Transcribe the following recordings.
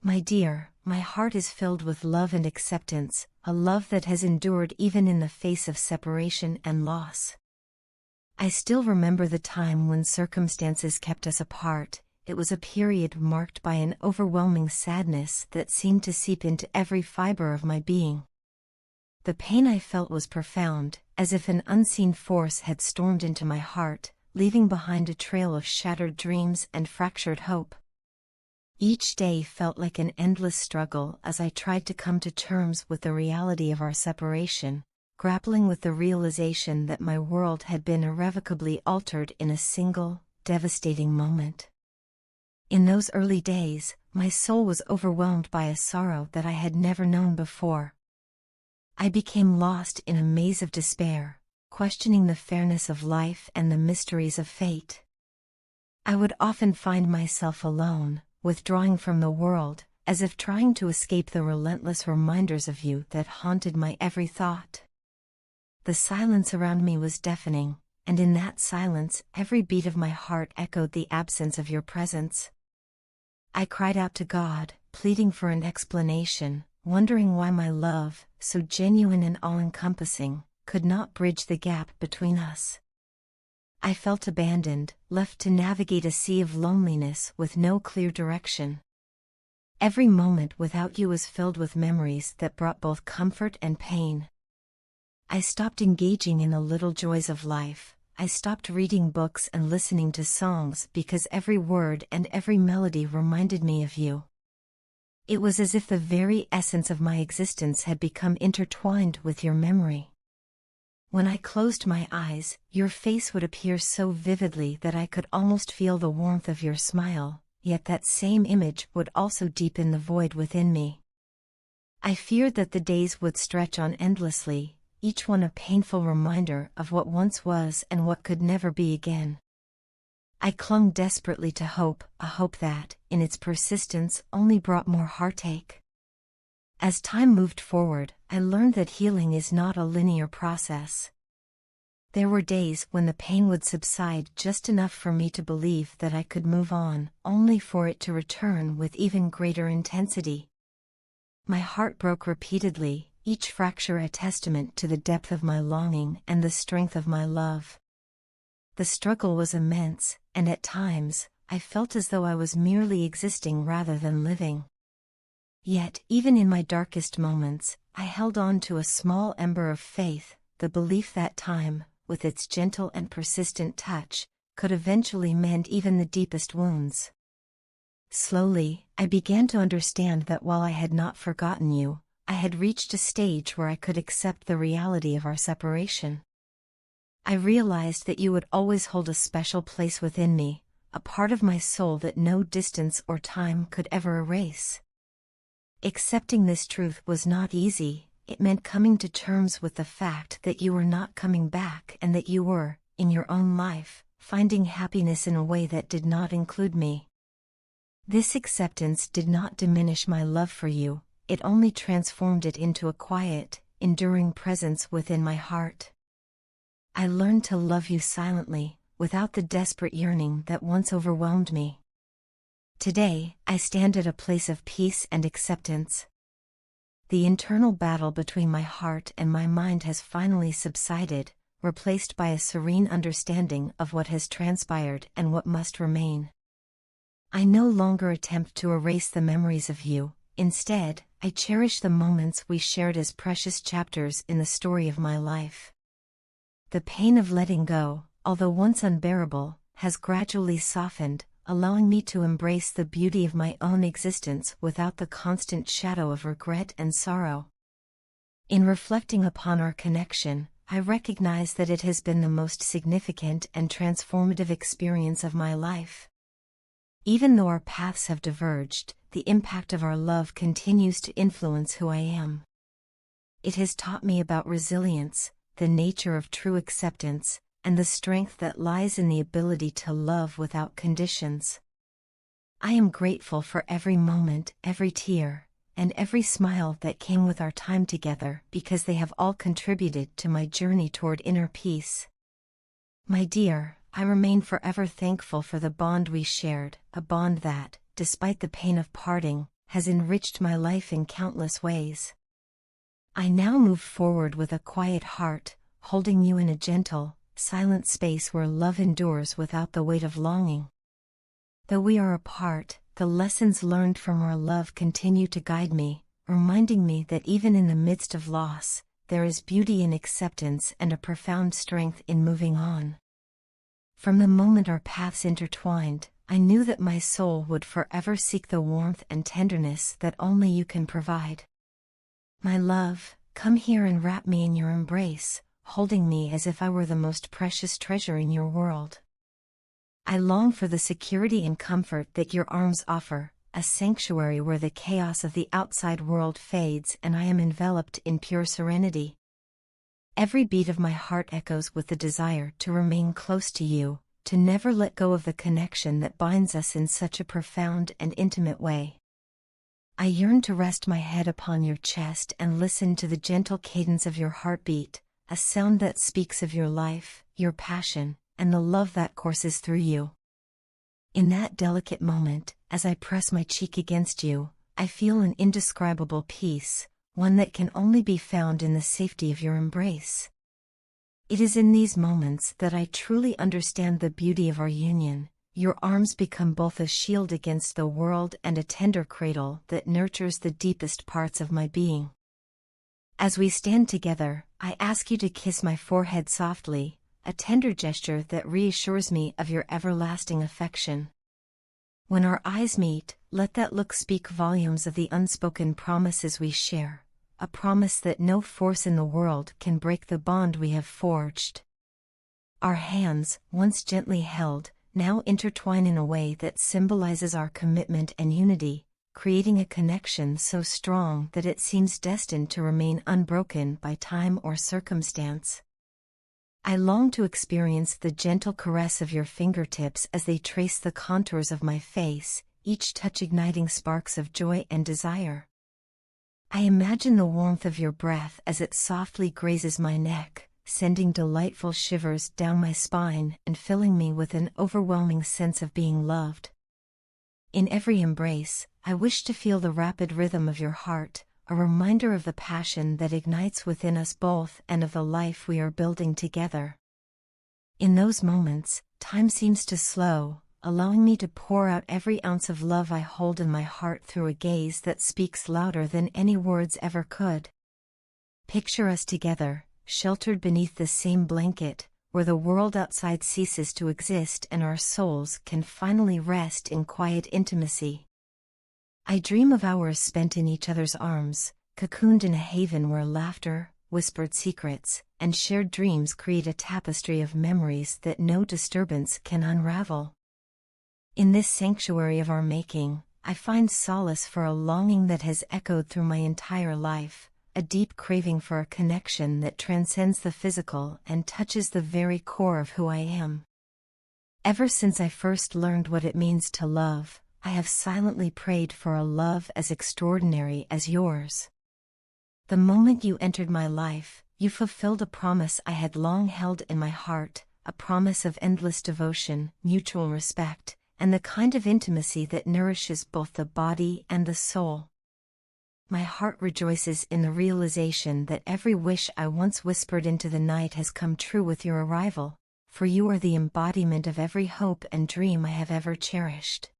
My dear, my heart is filled with love and acceptance, a love that has endured even in the face of separation and loss. I still remember the time when circumstances kept us apart. It was a period marked by an overwhelming sadness that seemed to seep into every fiber of my being. The pain I felt was profound, as if an unseen force had stormed into my heart, leaving behind a trail of shattered dreams and fractured hope. Each day felt like an endless struggle as I tried to come to terms with the reality of our separation, grappling with the realization that my world had been irrevocably altered in a single, devastating moment. In those early days, my soul was overwhelmed by a sorrow that I had never known before. I became lost in a maze of despair, questioning the fairness of life and the mysteries of fate. I would often find myself alone, withdrawing from the world, as if trying to escape the relentless reminders of you that haunted my every thought. The silence around me was deafening, and in that silence every beat of my heart echoed the absence of your presence. I cried out to God, pleading for an explanation, wondering why my love, so genuine and all-encompassing, could not bridge the gap between us. I felt abandoned, left to navigate a sea of loneliness with no clear direction. Every moment without you was filled with memories that brought both comfort and pain. I stopped engaging in the little joys of life. I stopped reading books and listening to songs because every word and every melody reminded me of you. It was as if the very essence of my existence had become intertwined with your memory. When I closed my eyes, your face would appear so vividly that I could almost feel the warmth of your smile, yet that same image would also deepen the void within me. I feared that the days would stretch on endlessly, each one a painful reminder of what once was and what could never be again. I clung desperately to hope, a hope that, in its persistence, only brought more heartache. As time moved forward, I learned that healing is not a linear process. There were days when the pain would subside just enough for me to believe that I could move on, only for it to return with even greater intensity. My heart broke repeatedly, each fracture a testament to the depth of my longing and the strength of my love. The struggle was immense, and at times, I felt as though I was merely existing rather than living. Yet, even in my darkest moments, I held on to a small ember of faith, the belief that time, with its gentle and persistent touch, could eventually mend even the deepest wounds. Slowly, I began to understand that while I had not forgotten you, I had reached a stage where I could accept the reality of our separation. I realized that you would always hold a special place within me, a part of my soul that no distance or time could ever erase. Accepting this truth was not easy. It meant coming to terms with the fact that you were not coming back and that you were, in your own life, finding happiness in a way that did not include me. This acceptance did not diminish my love for you, it only transformed it into a quiet, enduring presence within my heart. I learned to love you silently, without the desperate yearning that once overwhelmed me. Today, I stand at a place of peace and acceptance. The internal battle between my heart and my mind has finally subsided, replaced by a serene understanding of what has transpired and what must remain. I no longer attempt to erase the memories of you. Instead, I cherish the moments we shared as precious chapters in the story of my life. The pain of letting go, although once unbearable, has gradually softened, allowing me to embrace the beauty of my own existence without the constant shadow of regret and sorrow. In reflecting upon our connection, I recognize that it has been the most significant and transformative experience of my life. Even though our paths have diverged, the impact of our love continues to influence who I am. It has taught me about resilience, the nature of true acceptance, and the strength that lies in the ability to love without conditions. I am grateful for every moment, every tear, and every smile that came with our time together because they have all contributed to my journey toward inner peace. My dear, I remain forever thankful for the bond we shared, a bond that, despite the pain of parting, has enriched my life in countless ways. I now move forward with a quiet heart, holding you in a gentle, silent space where love endures without the weight of longing. Though we are apart, the lessons learned from our love continue to guide me, reminding me that even in the midst of loss, there is beauty in acceptance and a profound strength in moving on. From the moment our paths intertwined, I knew that my soul would forever seek the warmth and tenderness that only you can provide. My love, come here and wrap me in your embrace, holding me as if I were the most precious treasure in your world. I long for the security and comfort that your arms offer, a sanctuary where the chaos of the outside world fades and I am enveloped in pure serenity. Every beat of my heart echoes with the desire to remain close to you, to never let go of the connection that binds us in such a profound and intimate way. I yearn to rest my head upon your chest and listen to the gentle cadence of your heartbeat, a sound that speaks of your life, your passion, and the love that courses through you. In that delicate moment, as I press my cheek against you, I feel an indescribable peace, one that can only be found in the safety of your embrace. It is in these moments that I truly understand the beauty of our union. Your arms become both a shield against the world and a tender cradle that nurtures the deepest parts of my being. As we stand together, I ask you to kiss my forehead softly, a tender gesture that reassures me of your everlasting affection. When our eyes meet, let that look speak volumes of the unspoken promises we share, a promise that no force in the world can break the bond we have forged. Our hands, once gently held, now intertwine in a way that symbolizes our commitment and unity, creating a connection so strong that it seems destined to remain unbroken by time or circumstance. I long to experience the gentle caress of your fingertips as they trace the contours of my face, each touch igniting sparks of joy and desire. I imagine the warmth of your breath as it softly grazes my neck, sending delightful shivers down my spine and filling me with an overwhelming sense of being loved. In every embrace, I wish to feel the rapid rhythm of your heart, a reminder of the passion that ignites within us both and of the life we are building together. In those moments, time seems to slow, allowing me to pour out every ounce of love I hold in my heart through a gaze that speaks louder than any words ever could. Picture us together, sheltered beneath the same blanket, where the world outside ceases to exist and our souls can finally rest in quiet intimacy. I dream of hours spent in each other's arms, cocooned in a haven where laughter, whispered secrets, and shared dreams create a tapestry of memories that no disturbance can unravel. In this sanctuary of our making, I find solace for a longing that has echoed through my entire life, a deep craving for a connection that transcends the physical and touches the very core of who I am. Ever since I first learned what it means to love, I have silently prayed for a love as extraordinary as yours. The moment you entered my life, you fulfilled a promise I had long held in my heart, a promise of endless devotion, mutual respect, and the kind of intimacy that nourishes both the body and the soul. My heart rejoices in the realization that every wish I once whispered into the night has come true with your arrival, for you are the embodiment of every hope and dream I have ever cherished.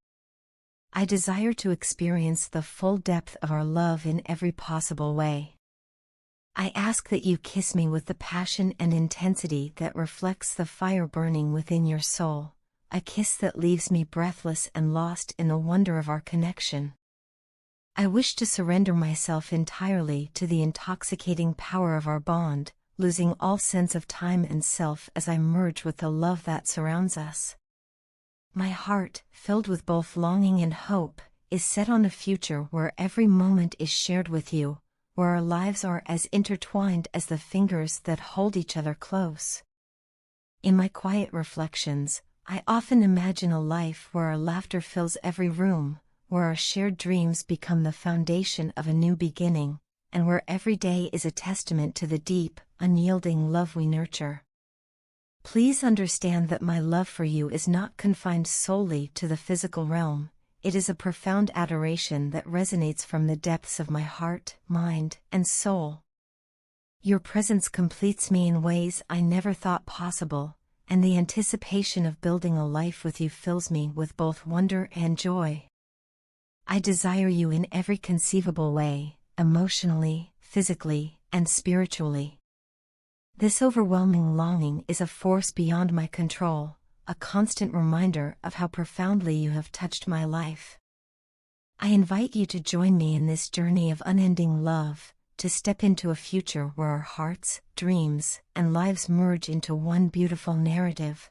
I desire to experience the full depth of our love in every possible way. I ask that you kiss me with the passion and intensity that reflects the fire burning within your soul, a kiss that leaves me breathless and lost in the wonder of our connection. I wish to surrender myself entirely to the intoxicating power of our bond, losing all sense of time and self as I merge with the love that surrounds us. My heart, filled with both longing and hope, is set on a future where every moment is shared with you, where our lives are as intertwined as the fingers that hold each other close. In my quiet reflections, I often imagine a life where our laughter fills every room, where our shared dreams become the foundation of a new beginning, and where every day is a testament to the deep, unyielding love we nurture. Please understand that my love for you is not confined solely to the physical realm. it is a profound adoration that resonates from the depths of my heart, mind, and soul. Your presence completes me in ways I never thought possible, and the anticipation of building a life with you fills me with both wonder and joy. I desire you in every conceivable way, emotionally, physically, and spiritually. This overwhelming longing is a force beyond my control, a constant reminder of how profoundly you have touched my life. I invite you to join me in this journey of unending love, to step into a future where our hearts, dreams, and lives merge into one beautiful narrative.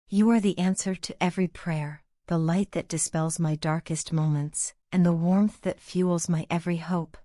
You are the answer to every prayer, the light that dispels my darkest moments, and the warmth that fuels my every hope.